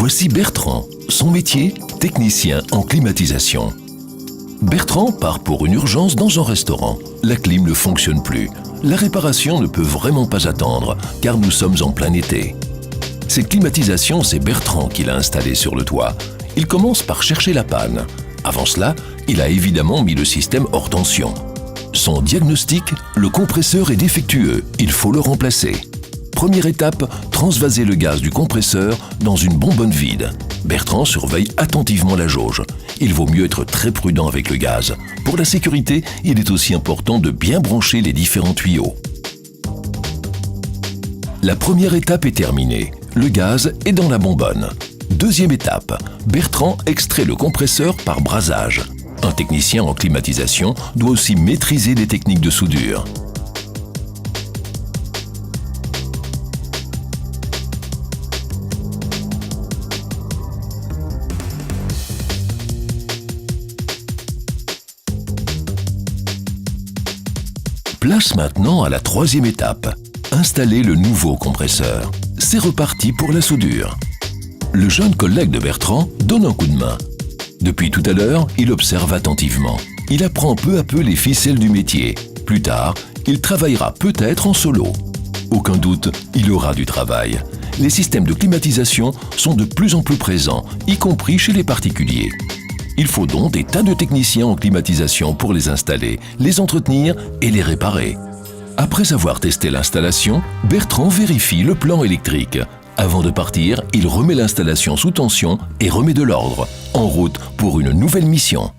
Voici Bertrand. Son métier, technicien en climatisation. Bertrand part pour une urgence dans un restaurant. La clim ne fonctionne plus. La réparation ne peut vraiment pas attendre, car nous sommes en plein été. Cette climatisation, c'est Bertrand qui l'a installée sur le toit. Il commence par chercher la panne. Avant cela, il a évidemment mis le système hors tension. Son diagnostic, le compresseur est défectueux, il faut le remplacer. Première étape, transvaser le gaz du compresseur dans une bonbonne vide. Bertrand surveille attentivement la jauge. Il vaut mieux être très prudent avec le gaz. Pour la sécurité, il est aussi important de bien brancher les différents tuyaux. La première étape est terminée. Le gaz est dans la bonbonne. Deuxième étape, Bertrand extrait le compresseur par brasage. Un technicien en climatisation doit aussi maîtriser les techniques de soudure. Place maintenant à la troisième étape, installer le nouveau compresseur. C'est reparti pour la soudure. Le jeune collègue de Bertrand donne un coup de main. Depuis tout à l'heure, il observe attentivement. Il apprend peu à peu les ficelles du métier. Plus tard, il travaillera peut-être en solo. Aucun doute, il aura du travail. Les systèmes de climatisation sont de plus en plus présents, y compris chez les particuliers. Il faut donc des tas de techniciens en climatisation pour les installer, les entretenir et les réparer. Après avoir testé l'installation, Bertrand vérifie le plan électrique. Avant de partir, il remet l'installation sous tension et remet de l'ordre. En route pour une nouvelle mission.